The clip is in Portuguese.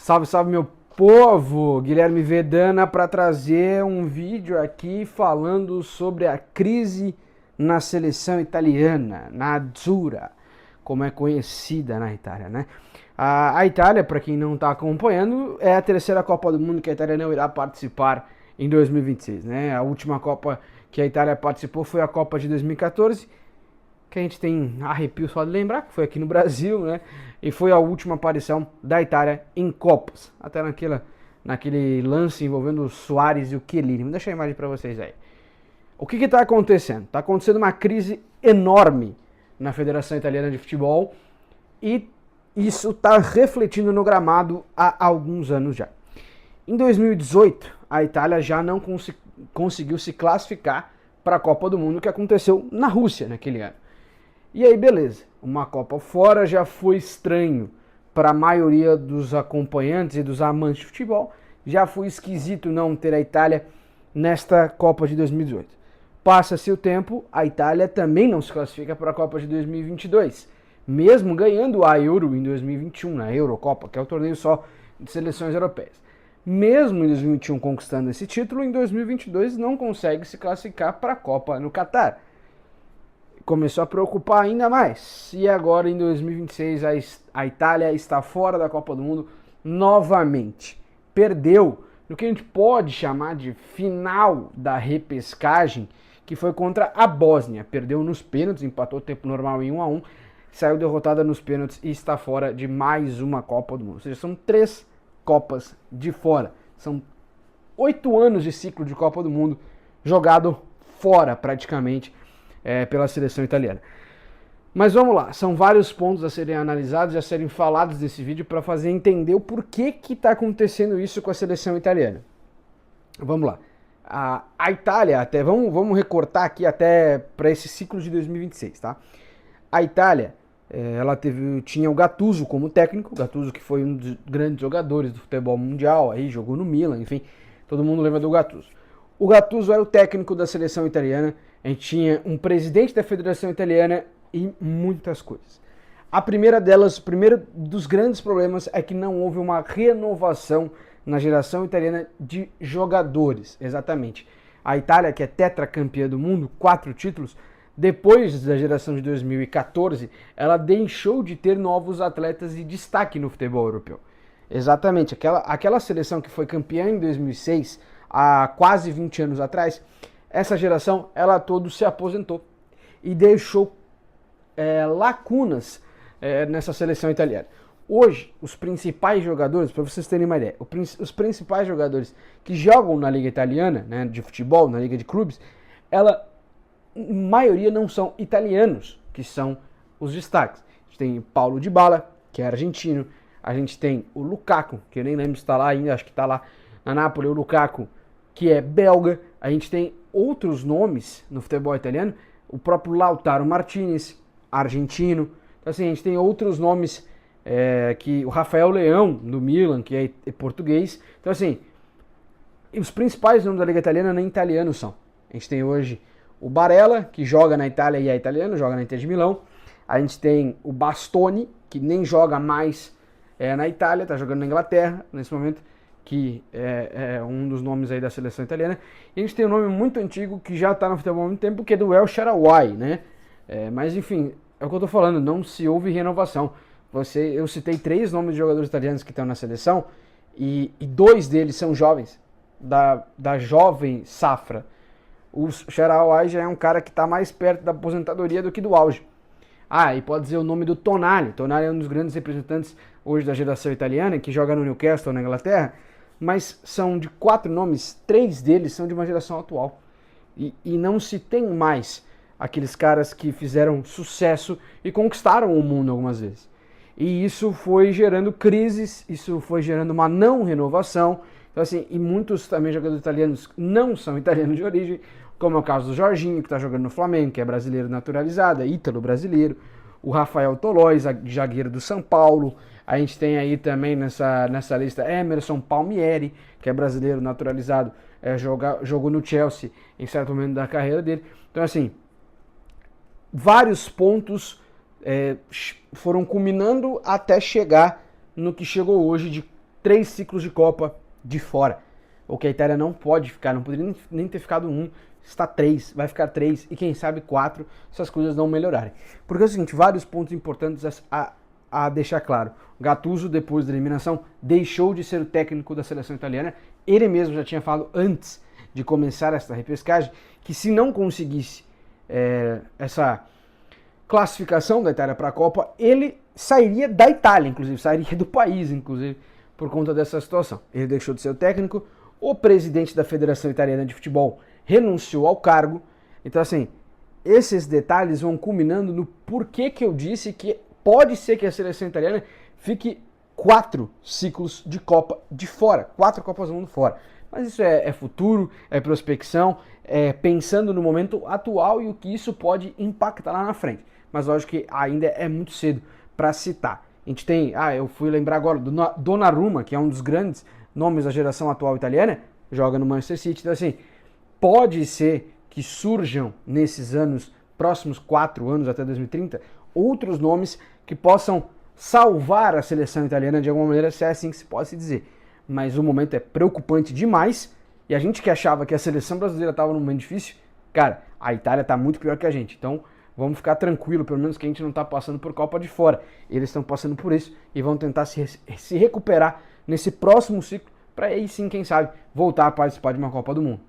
Salve, salve, meu povo! Guilherme Vedana para trazer um vídeo aqui falando sobre a crise na seleção italiana, na Azzurra, como é conhecida na Itália, né? A Itália, para quem não está acompanhando, é a terceira Copa do Mundo que a Itália não irá participar em 2026, né? A última Copa que a Itália participou foi a Copa de 2014, que a gente tem arrepio só de lembrar, que foi aqui no Brasil, né? E foi a última aparição da Itália em Copas. Até naquele lance envolvendo o Suárez e o Chiellini. Vou deixar a imagem para vocês aí. O que está acontecendo? Está acontecendo uma crise enorme na Federação Italiana de Futebol e isso está refletindo no gramado há alguns anos já. Em 2018, a Itália já não conseguiu se classificar para a Copa do Mundo que aconteceu na Rússia naquele ano. E aí, beleza, uma Copa fora já foi estranho para a maioria dos acompanhantes e dos amantes de futebol, já foi esquisito não ter a Itália nesta Copa de 2018. Passa-se o tempo, a Itália também não se classifica para a Copa de 2022, mesmo ganhando a Euro em 2021, na Eurocopa, que é o torneio só de seleções europeias. Mesmo em 2021 conquistando esse título, em 2022 não consegue se classificar para a Copa no Catar. Começou a preocupar ainda mais. E agora em 2026 a Itália está fora da Copa do Mundo novamente. Perdeu no que a gente pode chamar de final da repescagem, que foi contra a Bósnia. Perdeu nos pênaltis, empatou o tempo normal em 1-1, saiu derrotada nos pênaltis e está fora de mais uma Copa do Mundo. Ou seja, são 3 Copas de fora. São 8 anos de ciclo de Copa do Mundo jogado fora praticamente pela seleção italiana. Mas vamos lá, são vários pontos a serem analisados e a serem falados nesse vídeo para fazer entender o porquê que está acontecendo isso com a seleção italiana. Vamos lá. A Itália, até vamos recortar aqui até para esse ciclo de 2026, tá? A Itália, ela tinha o Gattuso como técnico, o Gattuso que foi um dos grandes jogadores do futebol mundial, aí jogou no Milan, enfim, todo mundo lembra do Gattuso. O Gattuso era o técnico da seleção italiana, a gente tinha um presidente da Federação Italiana e muitas coisas. A primeira delas, o primeiro dos grandes problemas é que não houve uma renovação na geração italiana de jogadores, exatamente. A Itália, que é tetracampeã do mundo, 4 títulos, depois da geração de 2014, ela deixou de ter novos atletas de destaque no futebol europeu. Exatamente, aquela seleção que foi campeã em 2006, há quase 20 anos atrás, essa geração, ela toda se aposentou e deixou lacunas nessa seleção italiana. Hoje, os principais jogadores, para vocês terem uma ideia, os principais jogadores que jogam na Liga Italiana, né, de futebol, na Liga de Clubes, a maioria não são italianos, que são os destaques. A gente tem Paulo Dybala, que é argentino, a gente tem o Lukaku, que eu nem lembro se está lá ainda, acho que está lá na Napoli, o Lukaku, que é belga. A gente tem outros nomes no futebol italiano, o próprio Lautaro Martinez, argentino. Então assim, a gente tem outros nomes, que o Rafael Leão, do Milan, que é português. Então assim, os principais nomes da Liga Italiana nem italianos são. A gente tem hoje o Barella, que joga na Itália e é italiano, joga na Inter de Milão. A gente tem o Bastoni, que nem joga mais na Itália, está jogando na Inglaterra nesse momento, que é um dos nomes aí da seleção italiana. E a gente tem um nome muito antigo que já está no futebol há muito tempo, que é do El Shaarawy, né? Mas enfim, é o que eu estou falando, não se houve renovação. Eu citei 3 nomes de jogadores italianos que estão na seleção e 2 deles são jovens, da jovem safra. O Shaarawy já é um cara que está mais perto da aposentadoria do que do auge. E pode dizer o nome do Tonali. Tonali é um dos grandes representantes hoje da geração italiana, que joga no Newcastle, na Inglaterra, mas são de 4 nomes, 3 deles são de uma geração atual. E não se tem mais aqueles caras que fizeram sucesso e conquistaram o mundo algumas vezes. E isso foi gerando crises, isso foi gerando uma não renovação. Então, assim, e muitos também jogadores italianos não são italianos de origem, como é o caso do Jorginho, que está jogando no Flamengo, que é brasileiro naturalizado, é ítalo-brasileiro. O Rafael Tolói, zagueiro do São Paulo. A gente tem aí também nessa lista Emerson Palmieri, que é brasileiro naturalizado, jogou no Chelsea em certo momento da carreira dele. Então, assim, vários pontos foram culminando até chegar no que chegou hoje de 3 ciclos de Copa de fora. O que a Itália não pode ficar, não poderia nem ter ficado 1, está 3, vai ficar 3 e quem sabe 4 se as coisas não melhorarem. Porque é o seguinte, vários pontos importantes a deixar claro. Gattuso, depois da eliminação, deixou de ser o técnico da seleção italiana. Ele mesmo já tinha falado antes de começar essa repescagem que se não conseguisse essa classificação da Itália para a Copa, ele sairia da Itália, inclusive, sairia do país, inclusive, por conta dessa situação. Ele deixou de ser o técnico, o presidente da Federação Italiana de Futebol renunciou ao cargo. Então, assim, esses detalhes vão culminando no porquê que eu disse que pode ser que a seleção italiana fique 4 ciclos de Copa de fora, 4 Copas do Mundo fora. Mas isso é futuro, é prospecção, pensando no momento atual e o que isso pode impactar lá na frente. Mas lógico que ainda é muito cedo para citar. A gente tem, eu fui lembrar agora do Donnarumma, que é um dos grandes nomes da geração atual italiana, joga no Manchester City. Então assim, pode ser que surjam nesses anos, próximos 4 anos até 2030, outros nomes que possam salvar a seleção italiana de alguma maneira, se é assim que se pode se dizer. Mas o momento é preocupante demais, e a gente que achava que a seleção brasileira estava num momento difícil, cara, a Itália está muito pior que a gente. Então vamos ficar tranquilo, pelo menos que a gente não está passando por Copa de fora. Eles estão passando por isso e vão tentar se recuperar nesse próximo ciclo, para aí sim, quem sabe, voltar a participar de uma Copa do Mundo.